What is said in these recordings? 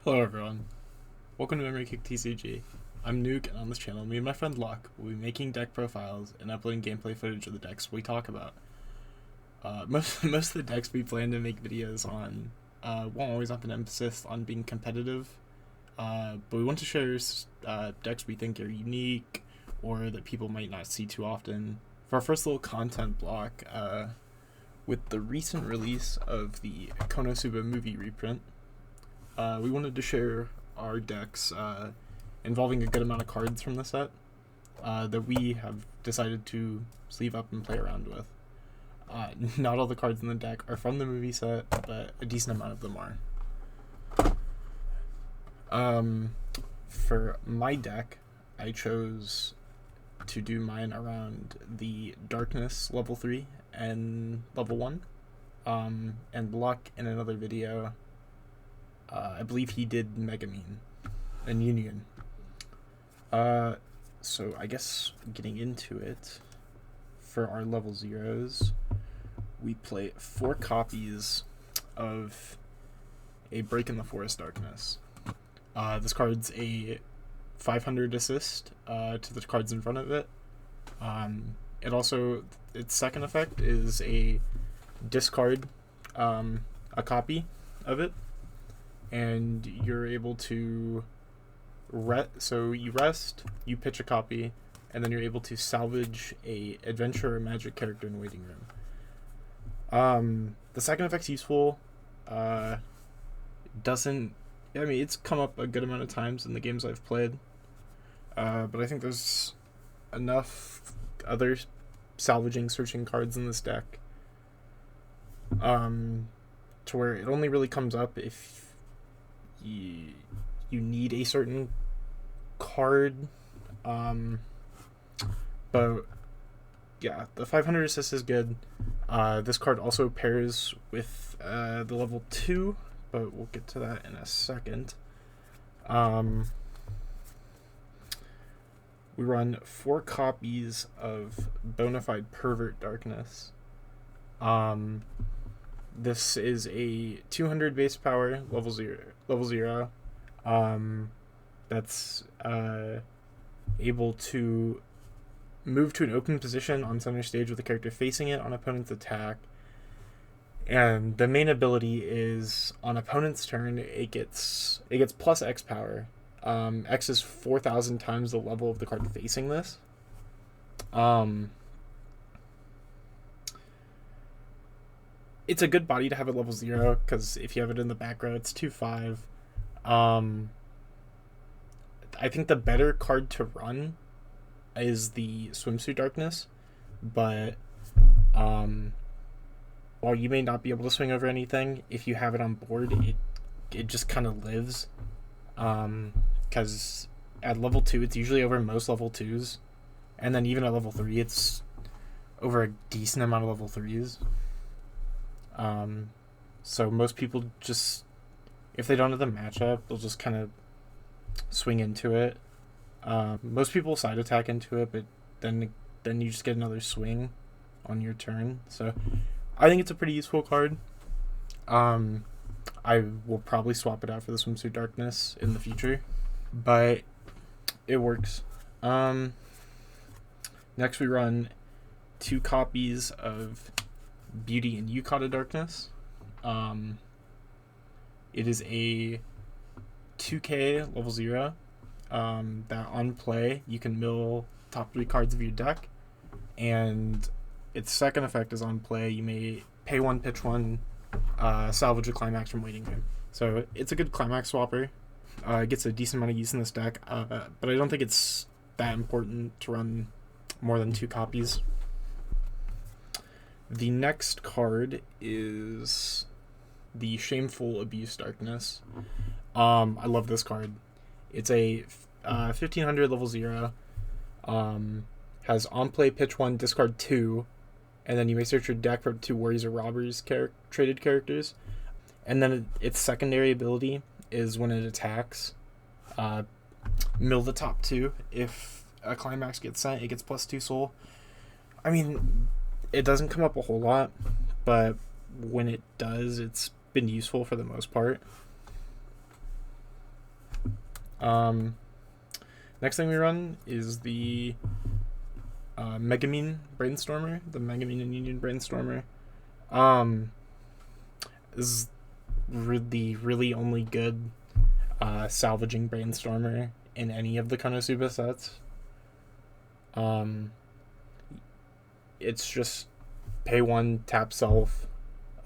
Hello everyone, welcome to Memory Kick TCG. I'm Nuke, and on this channel, me and my friend Luck will be making deck profiles and uploading gameplay footage of the decks we talk about. Most of the decks we plan to make videos on won't always have an emphasis on being competitive, but we want to share decks we think are unique or that people might not see too often. For our first little content block, with the recent release of the Konosuba movie reprint, we wanted to share our decks involving a good amount of cards from the set that we have decided to sleeve up and play around with. Not all the cards in the deck are from the movie set, but a decent amount of them are. For my deck, I chose to do mine around the Darkness level 3 and level 1. And Luck in another video, I believe he did Megamine and Union. So I guess getting into it, for our level 0s, we play 4 copies of a Break in the Forest Darkness. This card's a 500 assist to the cards in front of it. Its second effect is a discard a copy of it, and you're able to so you rest, you pitch a copy, and then you're able to salvage a adventure or magic character in waiting room. The second effect's useful. It's come up a good amount of times in the games I've played, but I think there's enough other salvaging searching cards in this deck to where it only really comes up if you need a certain card. But yeah, the 500 assist is good. This card also pairs with the level 2, but we'll get to that in a second. We run 4 copies of Bonafide Pervert Darkness. This is a 200 base power, level 0. That's able to move to an open position on center stage with the character facing it on opponent's attack. And the main ability is, on opponent's turn, it gets plus X power. X is 4,000 times the level of the card facing this. It's a good body to have at level 0, because if you have it in the back row, it's 2/5. I think the better card to run is the Swimsuit Darkness, but while you may not be able to swing over anything, if you have it on board, it just kind of lives, because at level 2 it's usually over most level 2s, and then even at level 3 it's over a decent amount of level 3s. So most people just, if they don't have the matchup, they'll just kind of swing into it. Most people side attack into it, but then you just get another swing on your turn. So I think it's a pretty useful card. I will probably swap it out for the Swimsuit Darkness in the future, but it works. Next we run 2 copies of Beauty and Yukata Darkness. It is a 2k level 0 that on play you can mill top 3 cards of your deck, and its second effect is, on play you may pay 1, pitch 1, salvage a climax from waiting room. So it's a good climax swapper. It gets a decent amount of use in this deck, but I don't think it's that important to run more than 2 copies. The next card is the Shameful Abuse Darkness. I love this card. It's a 1500 level 0. Has on play pitch 1, discard 2, and then you may search your deck for 2 Warriors or Robbers traded characters. And then its secondary ability is, when it attacks, mill the top 2. If a climax gets sent, it gets plus 2 soul. I mean, it doesn't come up a whole lot, but when it does, it's been useful for the most part. Um, Next thing we run is the Megamine Brainstormer, the Megamine and Union Brainstormer. This is the really only good salvaging Brainstormer in any of the Konosuba sets. It's just pay 1, tap self,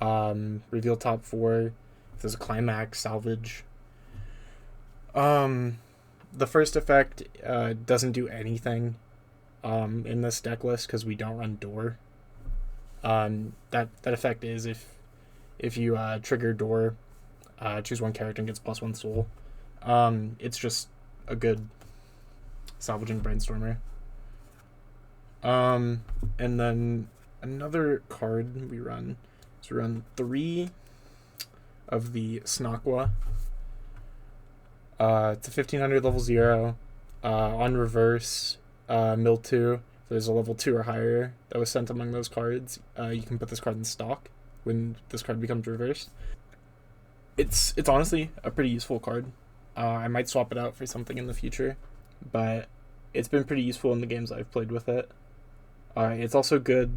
reveal top 4. If there's a climax, salvage. The first effect doesn't do anything in this deck list because we don't run door. That effect is if you trigger door, choose one character and gets +1 soul. It's just a good salvaging Brainstormer. And then another card we run is we run 3 of the Snakwa. It's a 1500 level 0. On reverse, mill 2. If there's a level 2 or higher that was sent among those cards, you can put this card in stock when this card becomes reversed. It's honestly a pretty useful card. I might swap it out for something in the future, but it's been pretty useful in the games I've played with it. It's also good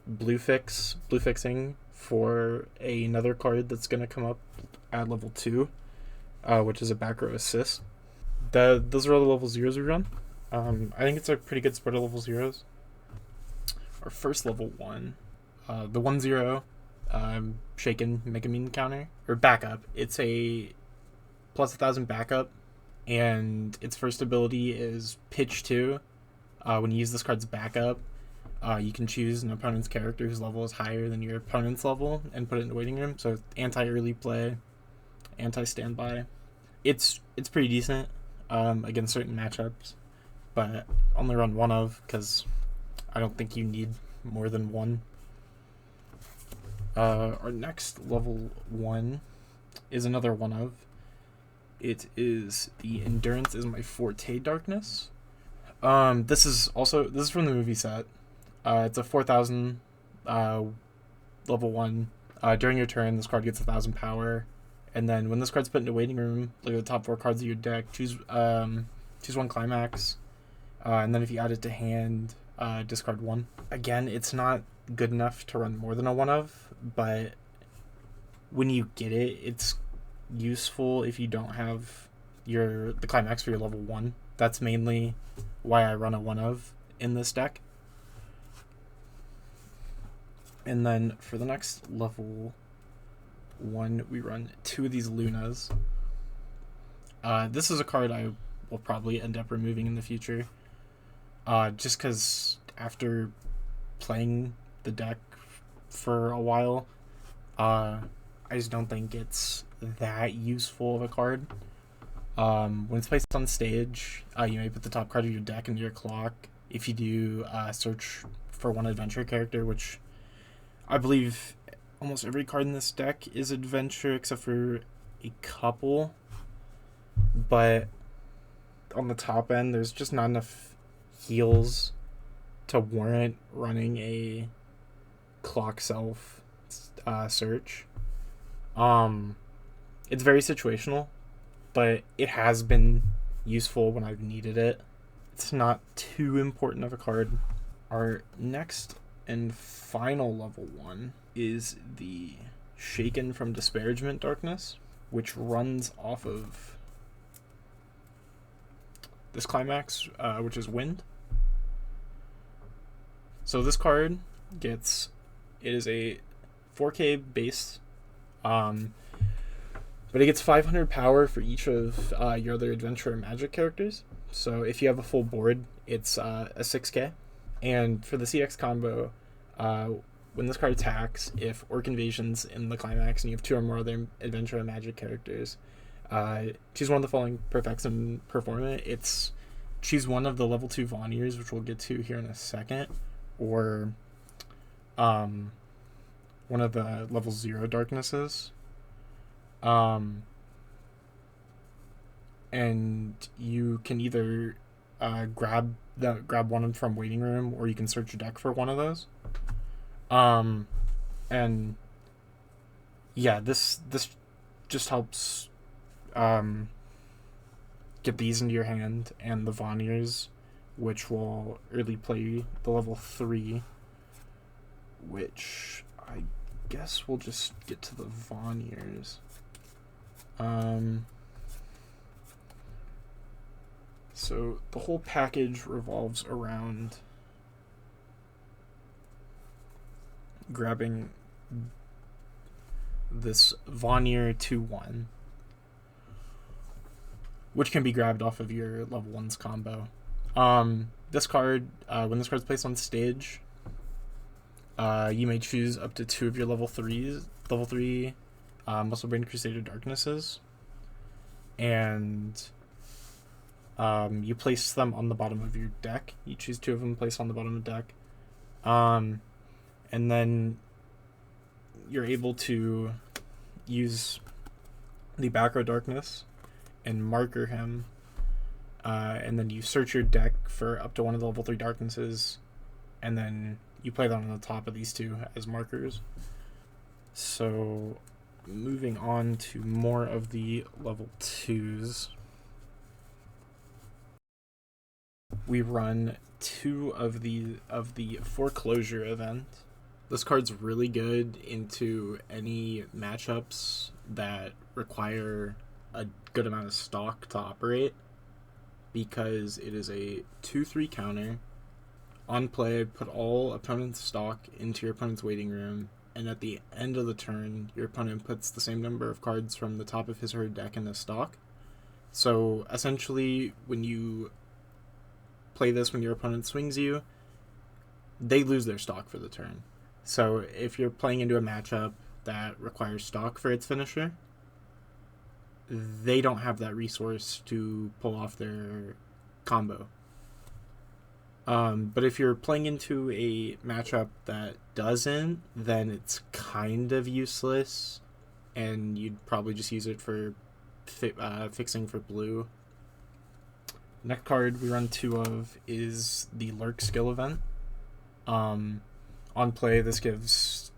blue fixing for another card that's going to come up at level 2, which is a back row assist. Those are all the level 0s we run. I think it's a pretty good spread of level 0s. Our first level 1, the 1/0 Shaken Megamine counter, or backup. It's a +1000 backup, and its first ability is Pitch 2. When you use this card's backup, you can choose an opponent's character whose level is higher than your opponent's level and put it in the waiting room. So anti-early play, anti-standby. It's pretty decent against certain matchups, but only run 1 of because I don't think you need more than 1. Our next level 1 is another 1 of. It is the Endurance is My Forte Darkness. This is from the movie set. It's a 4000 level 1. During your turn, this card gets 1000 power, and then when this card's put into waiting room, look at the top 4 cards of your deck. Choose one climax, and then if you add it to hand, discard 1. Again, it's not good enough to run more than a 1 of, but when you get it, it's useful if you don't have the climax for your level 1. That's mainly why I run a 1 of in this deck. And then for the next level 1, we run 2 of these Lunas. This is a card I will probably end up removing in the future. Just because after playing the deck for a while, I just don't think it's that useful of a card. When it's placed on stage, you may put the top card of your deck into your clock. If you do search for one adventure character, which I believe almost every card in this deck is adventure except for a couple, but on the top end there's just not enough heals to warrant running a clock self search. It's very situational, but it has been useful when I've needed it. It's not too important of a card. Our next and final level 1 is the Shaken from Disparagement Darkness, which runs off of this climax, which is Wind. So this card it is a 4K base, but it gets 500 power for each of your other adventure or magic characters. So if you have a full board, it's a 6K. And for the CX combo, when this card attacks, if Orc Invasion's in the climax and you have 2 or more other adventure or magic characters, choose one of the following perfects and perform it. It's choose one of the level 2 Vanniers, which we'll get to here in a second, or one of the level 0 Darknesses. And you can either grab one from waiting room, or you can search your deck for one of those. And yeah, this just helps get these into your hand, and the Vanniers, which will early play the level 3, which I guess we'll just get to the Vanniers. So the whole package revolves around grabbing this Vannier 2-1, which can be grabbed off of your level 1's combo. This card, when this card's placed on stage, you may choose up to 2 of your level 3 Muscle Brain Crusader Darknesses, and you place them on the bottom of your deck. You choose 2 of them, place on the bottom of the deck, and then you're able to use the back row Darkness and marker him, and then you search your deck for up to 1 of the level 3 Darknesses, and then you play them on the top of these 2 as markers. So moving on to more of the level 2s, we run 2 of the Foreclosure event. This card's really good into any matchups that require a good amount of stock to operate, because it is a 2/3 counter. On play, put all opponent's stock into your opponent's waiting room, and at the end of the turn, your opponent puts the same number of cards from the top of his or her deck in the stock. So essentially, when you play this, when your opponent swings you, they lose their stock for the turn. So if you're playing into a matchup that requires stock for its finisher, they don't have that resource to pull off their combo. But if you're playing into a matchup that doesn't, then it's kind of useless, and you'd probably just use it for fixing for blue. Next card we run 2 of is the Lurk skill event. On play, this gives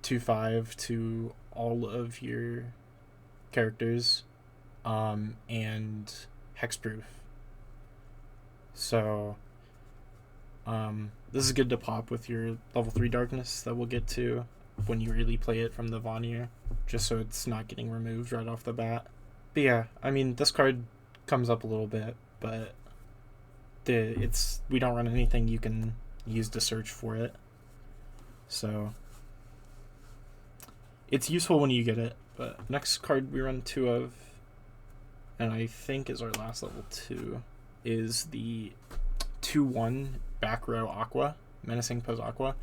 2/5 to all of your characters, and hexproof. So this is good to pop with your level 3 Darkness that we'll get to when you really play it from the Vannier, just so it's not getting removed right off the bat. But yeah, I mean, this card comes up a little bit, but we don't run anything you can use to search for it. So it's useful when you get it. But next card we run 2 of, and I think is our last level 2, is the 2/1 back row Aqua, Menacing Pose Aqua.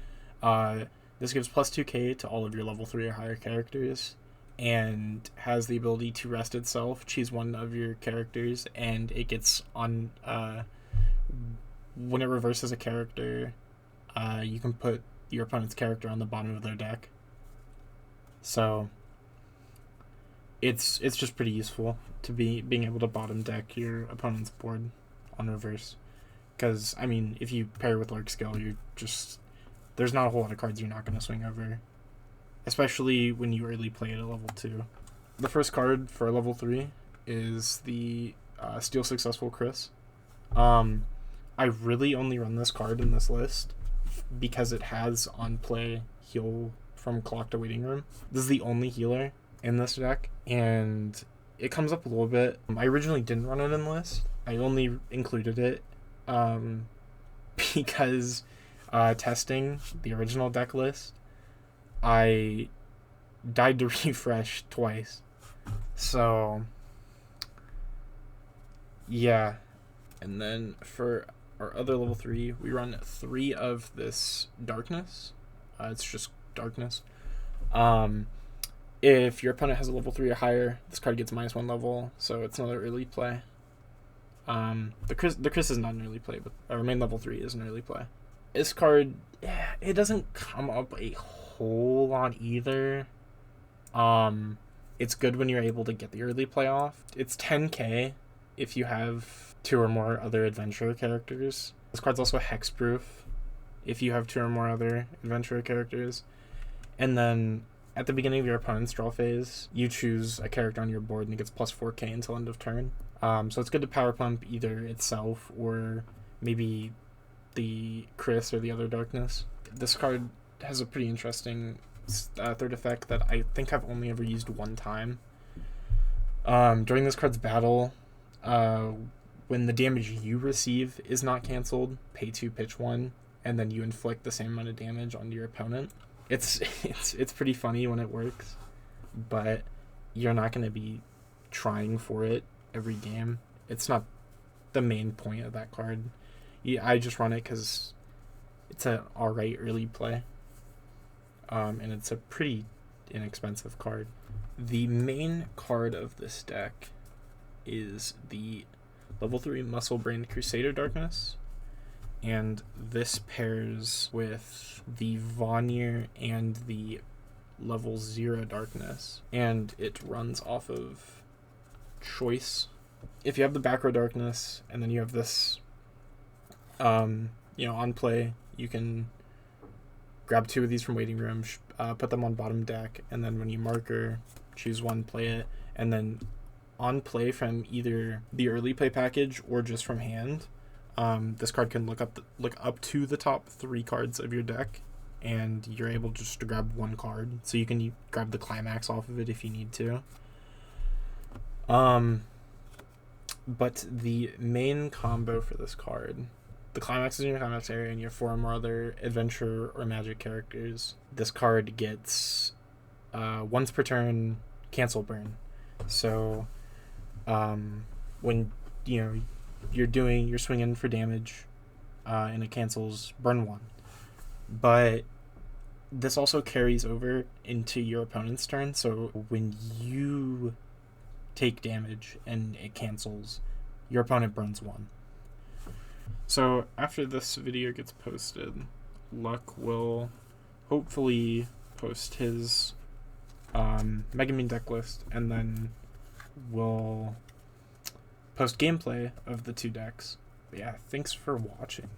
This gives plus 2k to all of your level 3 or higher characters, and has the ability to rest itself. Choose 1 of your characters, and it gets on, when it reverses a character, you can put your opponent's character on the bottom of their deck. So it's just pretty useful to being able to bottom deck your opponent's board on reverse. Because, I mean, if you pair with Lurk skill, there's not a whole lot of cards you're not going to swing over, especially when you early play it at level 2. The first card for level 3 is the Steel Successful Chris. I really only run this card in this list because it has on play heal from clock to waiting room. This is the only healer in this deck, and it comes up a little bit. I originally didn't run it in the list. I only included it because testing the original deck list, I died to refresh twice. So yeah, and then for our other level 3, we run 3 of this Darkness. It's just Darkness. If your opponent has a level 3 or higher, this card gets -1 level, so it's another early play. The Chris is not an early play, but our main level 3 is an early play. This card, it doesn't come up a whole lot either. It's good when you're able to get the early play off. It's 10k if you have 2 or more other adventurer characters. This card's also hexproof if you have 2 or more other adventurer characters. And then at the beginning of your opponent's draw phase, you choose a character on your board and it gets plus 4k until end of turn. So it's good to power pump either itself or maybe the Chris or the other Darkness. This card has a pretty interesting third effect that I think I've only ever used one time. During this card's battle, when the damage you receive is not cancelled, pay 2, pitch 1, and then you inflict the same amount of damage onto your opponent. It's pretty funny when it works, but you're not going to be trying for it every game. It's not the main point of that card. I just run it because it's an alright early play, and it's a pretty inexpensive card. The main card of this deck is the level 3 Muscle Brain Crusader Darkness, and this pairs with the Vanir and the level 0 Darkness, and it runs off of choice. If you have the back row Darkness and then you have this on play, you can grab 2 of these from waiting room, put them on bottom deck, and then when you marker, choose 1, play it, and then on play from either the early play package or just from hand, this card can look up to the top 3 cards of your deck, and you're able just to grab 1 card, so you can grab the climax off of it if you need to. But the main combo for this card, the climax is in your climax area and you have 4 or more other adventure or magic characters. This card gets once per turn cancel burn. So when you're swinging for damage and it cancels, burn 1. But this also carries over into your opponent's turn, so when you take damage and it cancels, your opponent burns 1. So after this video gets posted, Luck will hopefully post his Megamine deck list, and then we'll post gameplay of the 2 decks. But yeah, thanks for watching.